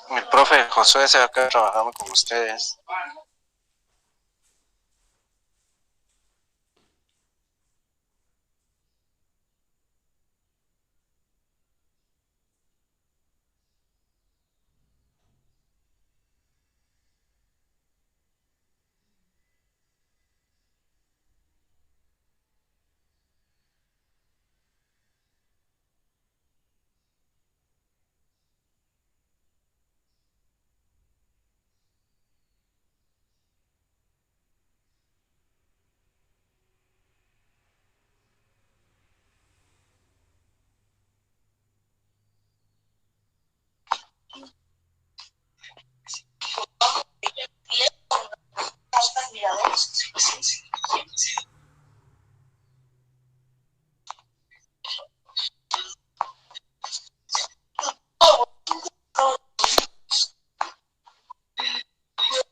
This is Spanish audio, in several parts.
El profe Josué se acaba trabajando con ustedes.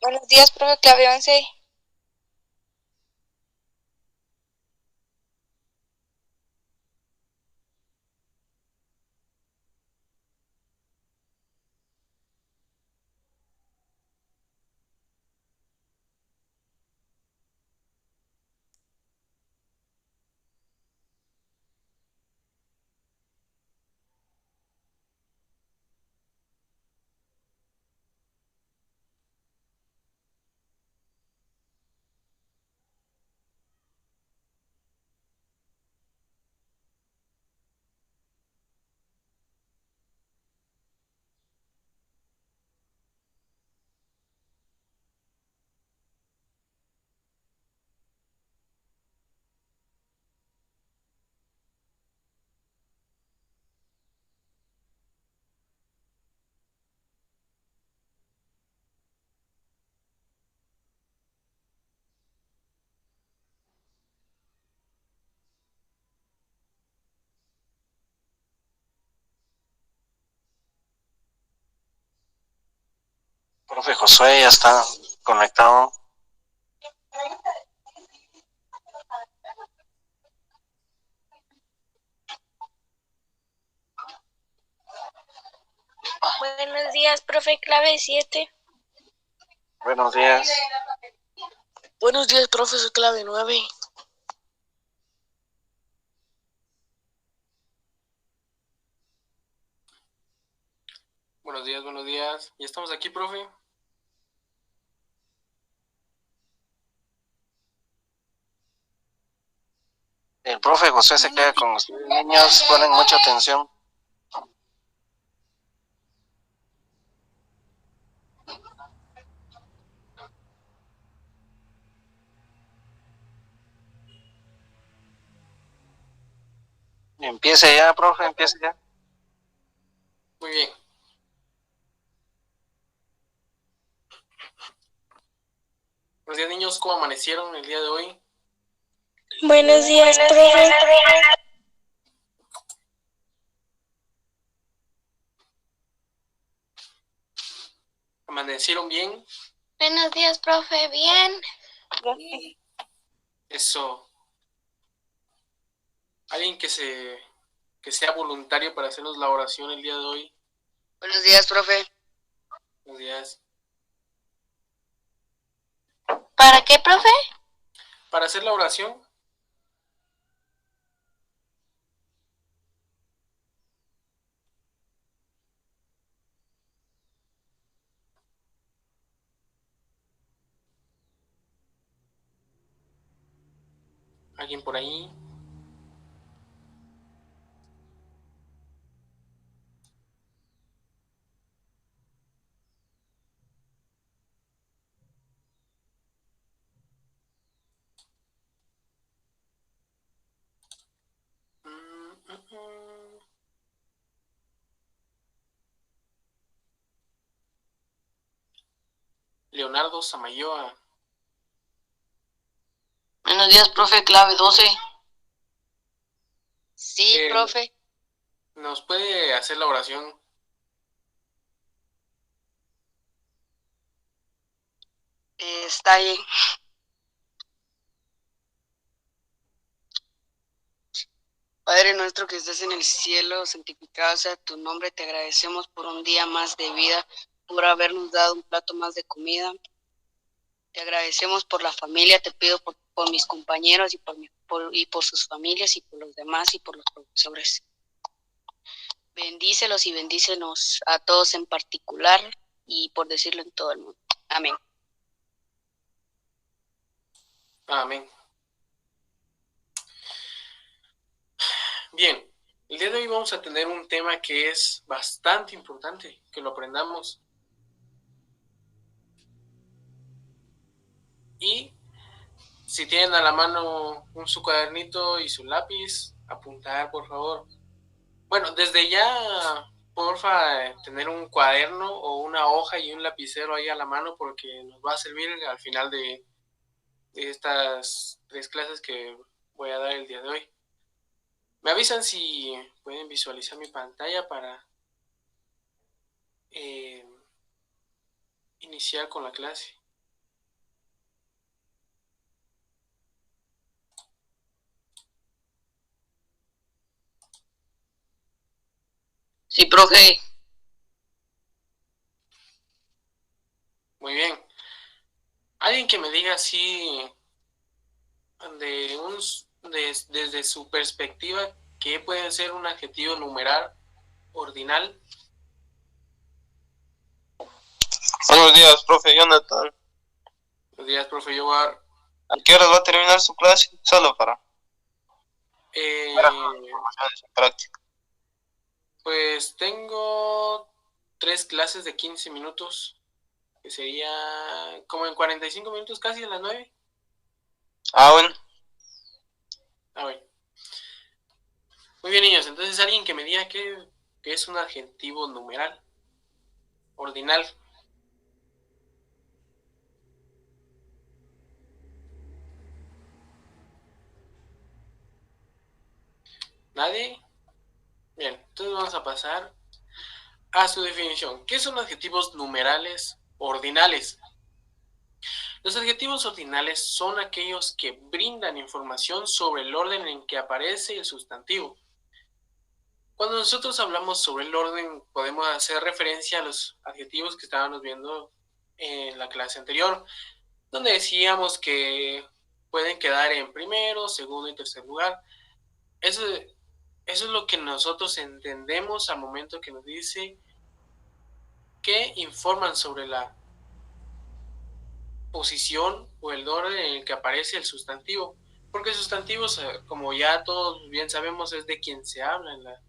Buenos días, profe clave 11. Profe Josué ya está conectado. Buenos días, profe clave 7. Buenos días. Buenos días, profe, soy clave 9. Buenos días. ¿Ya estamos aquí, profe? El profe Josué se queda con los niños, ponen mucha atención. Empiece ya, profe, empiece ya. Muy bien. Buenos días, niños. ¿Cómo amanecieron el día de hoy? Buenos días, profe. ¿Amanecieron bien? Buenos días, profe. Bien. Eso. ¿Alguien que sea voluntario para hacernos la oración el día de hoy? Buenos días, profe. Buenos días. ¿Para qué, profe? Para hacer la oración. ¿Alguien por ahí? Leonardo Samayoa. Buenos días, profe, clave 12. Sí, profe. ¿Nos puede hacer la oración? Está bien. Padre nuestro que estás en el cielo, santificado sea tu nombre. Te agradecemos por un día más de vida. por habernos dado un plato más de comida. Te agradecemos por la familia, te pido por mis compañeros y por sus familias y por los demás y por los profesores. Bendícelos y bendícenos a todos en particular y por decirlo en todo el mundo. Amén. Amén. Bien, el día de hoy vamos a tener un tema que es bastante importante, que lo aprendamos. Y si tienen a la mano su cuadernito y su lápiz, apuntar, por favor. Bueno, desde ya, porfa, tener un cuaderno o una hoja y un lapicero ahí a la mano, porque nos va a servir al final de estas 3 clases que voy a dar el día de hoy. Me avisan si pueden visualizar mi pantalla para iniciar con la clase. Sí, profe. Muy bien. Alguien que me diga si desde su perspectiva, ¿qué puede ser un adjetivo numeral ordinal? Buenos días, profe Jonathan. Buenos días, profe Yogar. ¿A qué hora va a terminar su clase? Solo para práctica. Pues tengo 3 clases de 15 minutos, que sería como en 45 minutos, casi a las 9. Bueno. Bueno. Muy bien, niños, entonces alguien que me diga qué es un adjetivo numeral ordinal. ¿Nadie? Bien, entonces vamos a pasar a su definición. ¿Qué son adjetivos numerales ordinales? Los adjetivos ordinales son aquellos que brindan información sobre el orden en que aparece el sustantivo. Cuando nosotros hablamos sobre el orden, podemos hacer referencia a los adjetivos que estábamos viendo en la clase anterior, donde decíamos que pueden quedar en primero, segundo y tercer lugar. Eso es lo que nosotros entendemos al momento que nos dice que informan sobre la posición o el orden en el que aparece el sustantivo, porque sustantivos, como ya todos bien sabemos, es de quien se habla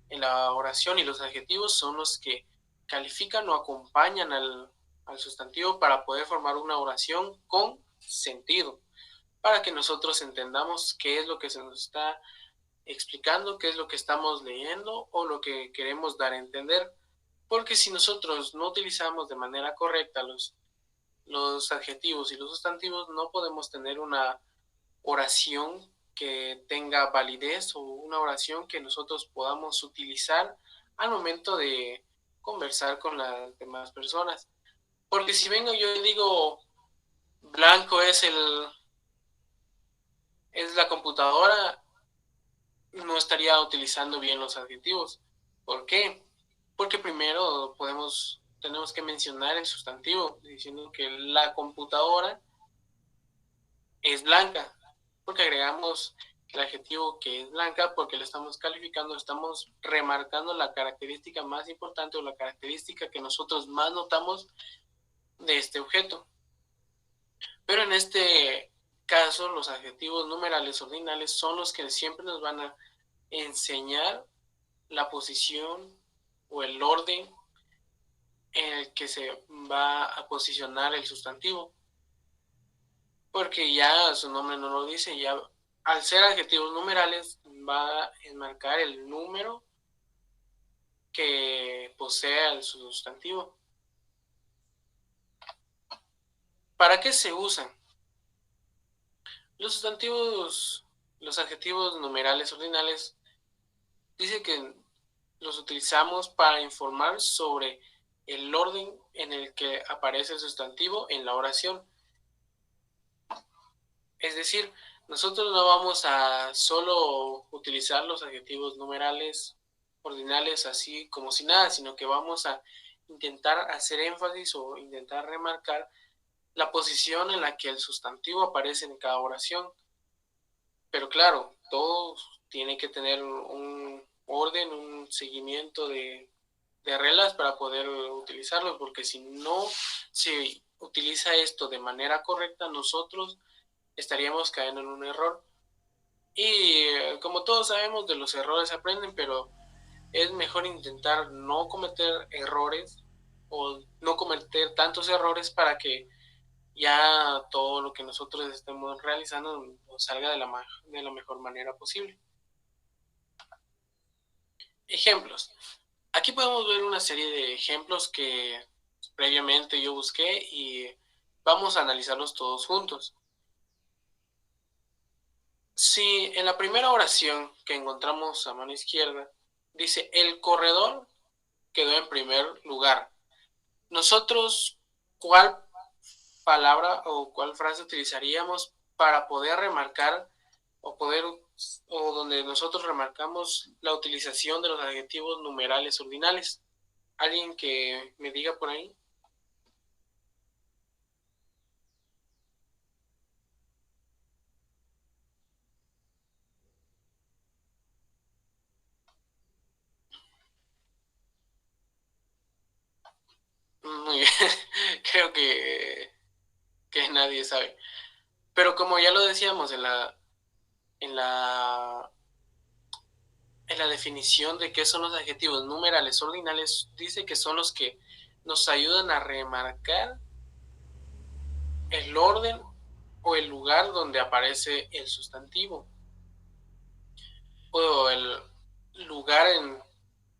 en la oración, y los adjetivos son los que califican o acompañan al sustantivo para poder formar una oración con sentido, para que nosotros entendamos qué es lo que se nos está explicando, qué es lo que estamos leyendo o lo que queremos dar a entender. Porque si nosotros no utilizamos de manera correcta los adjetivos y los sustantivos, no podemos tener una oración que tenga validez o una oración que nosotros podamos utilizar al momento de conversar con las demás personas. Porque si vengo yo y digo blanco es la computadora, no estaría utilizando bien los adjetivos. ¿Por qué? Porque primero tenemos que mencionar el sustantivo, diciendo que la computadora es blanca, porque agregamos el adjetivo que es blanca, porque lo estamos calificando, estamos remarcando la característica más importante o la característica que nosotros más notamos de este objeto. Pero en este caso, los adjetivos numerales ordinales son los que siempre nos van a enseñar la posición o el orden en el que se va a posicionar el sustantivo, porque ya su nombre no lo dice, ya al ser adjetivos numerales va a enmarcar el número que posee el sustantivo. ¿Para qué se usan? Los adjetivos numerales ordinales, dice que los utilizamos para informar sobre el orden en el que aparece el sustantivo en la oración. Es decir, nosotros no vamos a solo utilizar los adjetivos numerales ordinales así como si nada, sino que vamos a intentar hacer énfasis o intentar remarcar la posición en la que el sustantivo aparece en cada oración. Pero claro, todo tiene que tener un orden, un seguimiento de reglas para poder utilizarlo, porque si no se utiliza esto de manera correcta, nosotros estaríamos cayendo en un error. Y como todos sabemos, de los errores se aprenden, pero es mejor intentar no cometer errores o no cometer tantos errores para que ya todo lo que nosotros estemos realizando nos salga de la mejor manera posible. Ejemplos. Aquí podemos ver una serie de ejemplos que previamente yo busqué y vamos a analizarlos todos juntos. Si en la primera oración que encontramos a mano izquierda dice el corredor quedó en primer lugar, nosotros, ¿cuál palabra o cuál frase utilizaríamos para poder remarcar o donde nosotros remarcamos la utilización de los adjetivos numerales ordinales? ¿Alguien que me diga por ahí? Muy bien, creo que nadie sabe. Pero como ya lo decíamos en la, en la definición de qué son los adjetivos numerales ordinales, dice que son los que nos ayudan a remarcar el orden o el lugar donde aparece el sustantivo o el lugar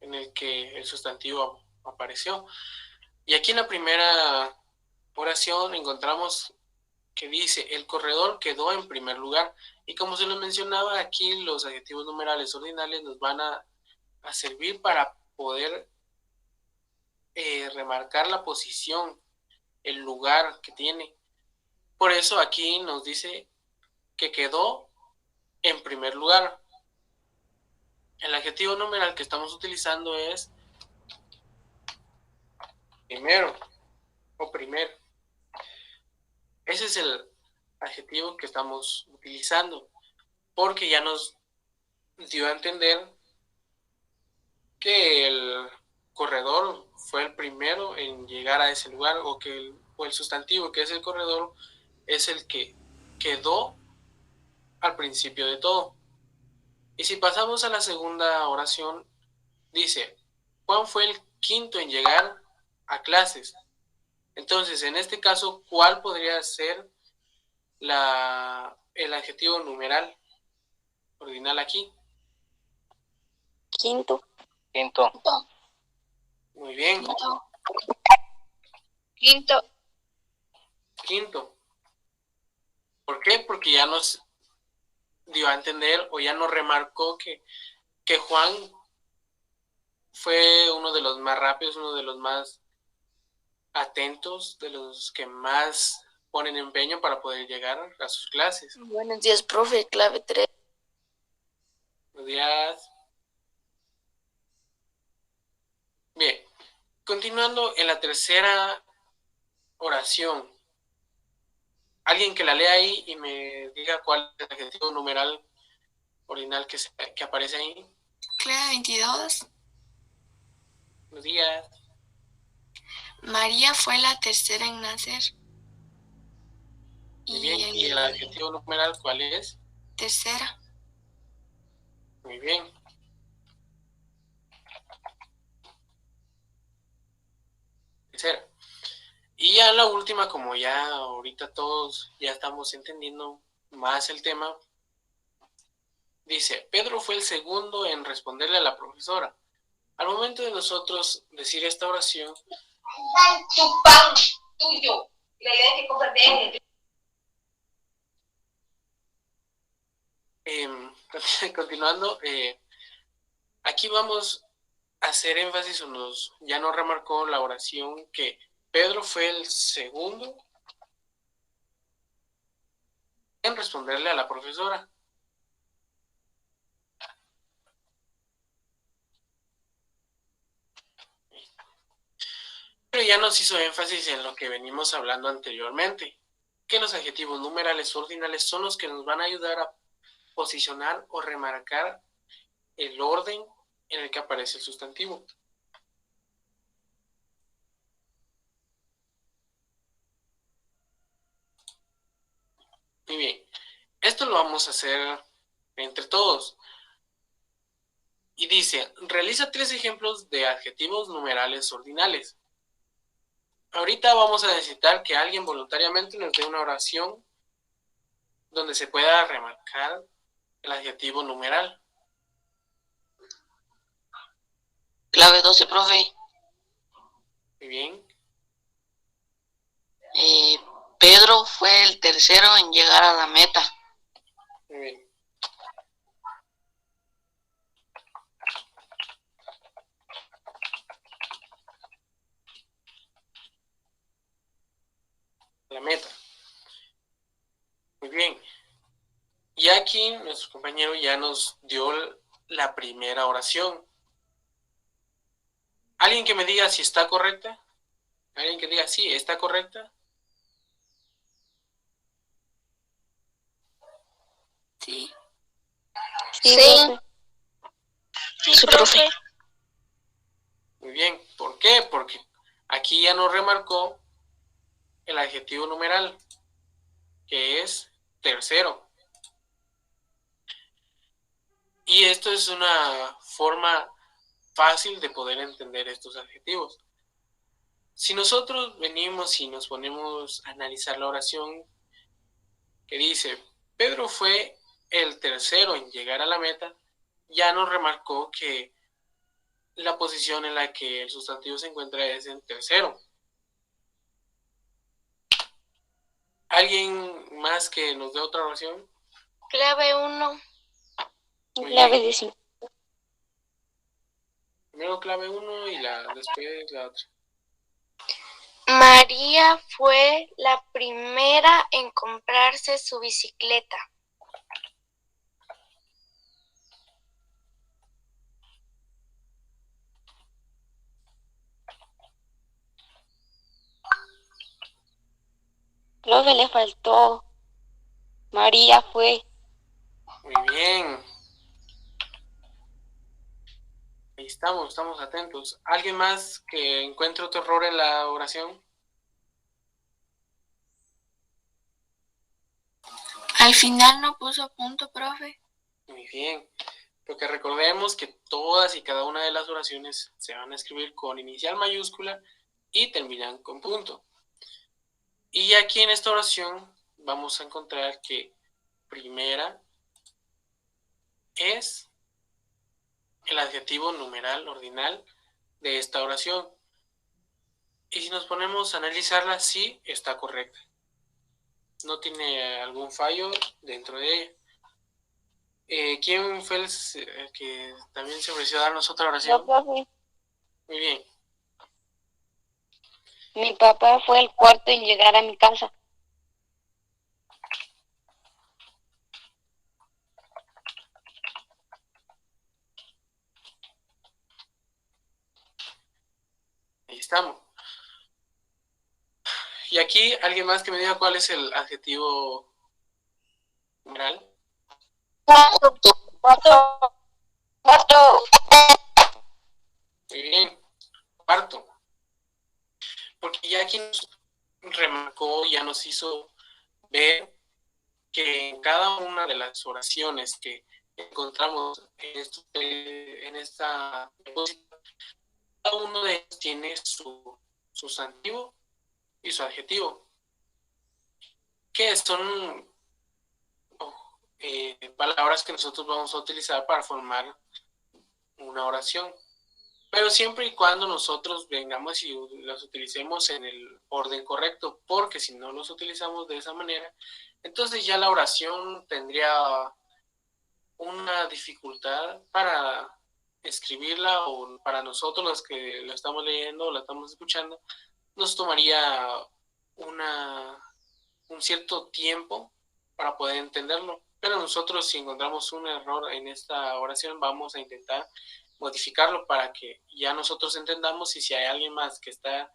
en el que el sustantivo apareció. Y aquí en la primera oración encontramos que dice el corredor quedó en primer lugar, y como se lo mencionaba, aquí los adjetivos numerales ordinales nos van a servir para poder remarcar la posición, el lugar que tiene. Por eso aquí nos dice que quedó en primer lugar. El adjetivo numeral que estamos utilizando es primero o primero. Ese es el adjetivo que estamos utilizando, porque ya nos dio a entender que el corredor fue el primero en llegar a ese lugar, o que el sustantivo que es el corredor es el que quedó al principio de todo. Y si pasamos a la segunda oración, dice, Juan fue el quinto en llegar a clases. Entonces, en este caso, ¿cuál podría ser el adjetivo numeral ordinal aquí? Quinto. Quinto. Muy bien. Quinto. Quinto. ¿Por qué? Porque ya nos dio a entender o ya nos remarcó que Juan fue uno de los más rápidos, uno de los más atentos, de los que más ponen empeño para poder llegar a sus clases. Buenos días, profe. Clave 3. Buenos días. Bien, continuando en la tercera oración. Alguien que la lea ahí y me diga cuál es el adjetivo numeral ordinal que aparece ahí. Clave 22. Buenos días. María fue la tercera en nacer. Muy bien. ¿Y el adjetivo numeral cuál es? Tercera. Muy bien. Tercera. Y ya la última, como ya ahorita todos ya estamos entendiendo más el tema, dice, Pedro fue el segundo en responderle a la profesora. Al momento de nosotros decir esta oración, Tu pan tuyo. La idea es que comprende. continuando, aquí vamos a hacer énfasis, ya nos remarcó la oración que Pedro fue el segundo en responderle a la profesora. ya nos hizo énfasis en lo que venimos hablando anteriormente, que los adjetivos numerales ordinales son los que nos van a ayudar a posicionar o remarcar el orden en el que aparece el sustantivo. Muy bien, esto lo vamos a hacer entre todos. Y dice, realiza 3 ejemplos de adjetivos numerales ordinales. Ahorita vamos a necesitar que alguien voluntariamente nos dé una oración donde se pueda remarcar el adjetivo numeral. Clave 12, profe. Muy bien. Pedro fue el tercero en llegar a la meta. Muy bien. La meta. Muy bien. Y aquí nuestro compañero ya nos dio la primera oración. ¿Alguien que me diga si está correcta? ¿Alguien que diga sí, está correcta? Sí. Sí. Sí, profe. Muy bien. ¿Por qué? Porque aquí ya nos remarcó el adjetivo numeral, que es tercero. Y esto es una forma fácil de poder entender estos adjetivos. Si nosotros venimos y nos ponemos a analizar la oración que dice, Pedro fue el tercero en llegar a la meta, ya nos remarcó que la posición en la que el sustantivo se encuentra es en tercero. ¿Alguien más que nos dé otra oración? Clave 1. Muy Clave bien. 19. Primero clave 1 y después la otra. María fue la primera en comprarse su bicicleta. Profe, le faltó. María fue. Muy bien. Ahí estamos atentos. ¿Alguien más que encuentre otro error en la oración? Al final no puso punto, profe. Muy bien. Porque recordemos que todas y cada una de las oraciones se van a escribir con inicial mayúscula y terminan con punto. Y aquí en esta oración vamos a encontrar que primera es el adjetivo numeral ordinal de esta oración. Y si nos ponemos a analizarla, sí está correcta. No tiene algún fallo dentro de ella. ¿Quién fue el que también se ofreció a darnos otra oración? No, profe. Muy bien. Mi papá fue el cuarto en llegar a mi casa. Ahí estamos. Y aquí, ¿alguien más que me diga cuál es el adjetivo numeral? Cuarto. Muy bien. Cuarto. Porque ya aquí nos remarcó, ya nos hizo ver que en cada una de las oraciones que encontramos en esta cada uno de ellos tiene su sustantivo y su adjetivo, que son palabras que nosotros vamos a utilizar para formar una oración, pero siempre y cuando nosotros vengamos y las utilicemos en el orden correcto, porque si no los utilizamos de esa manera, entonces ya la oración tendría una dificultad para escribirla, o para nosotros los que lo estamos leyendo o la estamos escuchando, nos tomaría un cierto tiempo para poder entenderlo. Pero nosotros, si encontramos un error en esta oración, vamos a intentar modificarlo para que ya nosotros entendamos, y si hay alguien más que está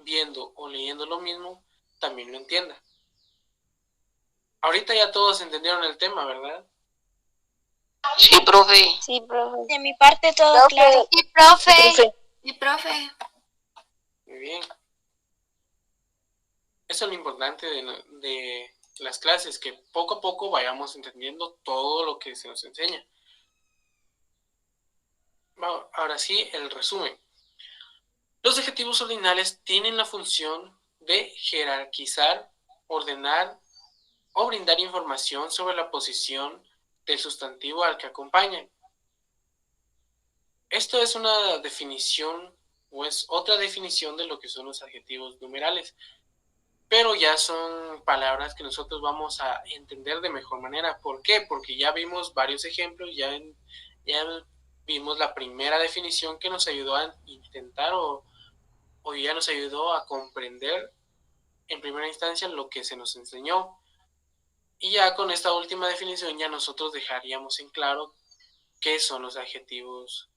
viendo o leyendo lo mismo también lo entienda. Ahorita ya todos entendieron el tema, ¿verdad? Sí, profe. Sí, profe. De mi parte todo claro. Sí, profe. Sí, profe. Muy bien. Eso es lo importante de las clases, que poco a poco vayamos entendiendo todo lo que se nos enseña. Ahora sí, el resumen. Los adjetivos ordinales tienen la función de jerarquizar, ordenar o brindar información sobre la posición del sustantivo al que acompañan. Esto es una definición o es otra definición de lo que son los adjetivos numerales, pero ya son palabras que nosotros vamos a entender de mejor manera. ¿Por qué? Porque ya vimos varios ejemplos, ya vimos la primera definición que nos ayudó a intentar o ya nos ayudó a comprender en primera instancia lo que se nos enseñó. Y ya con esta última definición ya nosotros dejaríamos en claro qué son los adjetivos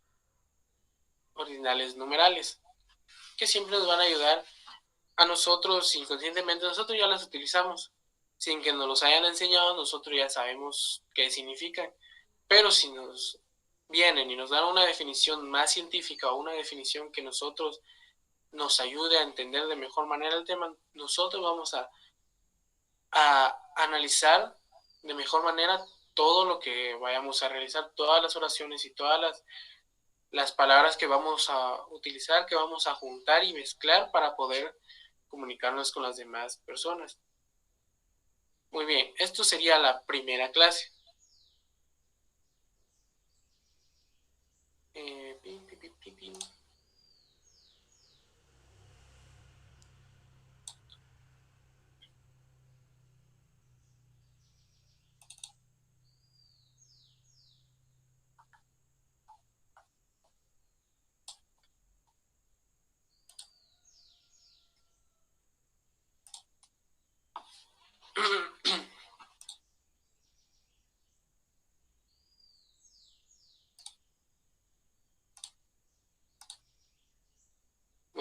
ordinales numerales, que siempre nos van a ayudar a nosotros inconscientemente. Nosotros ya las utilizamos, sin que nos los hayan enseñado, nosotros ya sabemos qué significan. Pero si nos vienen y nos dan una definición más científica o una definición que nosotros nos ayude a entender de mejor manera el tema, nosotros vamos a analizar de mejor manera todo lo que vayamos a realizar, todas las oraciones y todas las palabras que vamos a utilizar, que vamos a juntar y mezclar para poder comunicarnos con las demás personas. Muy bien, esto sería la primera clase.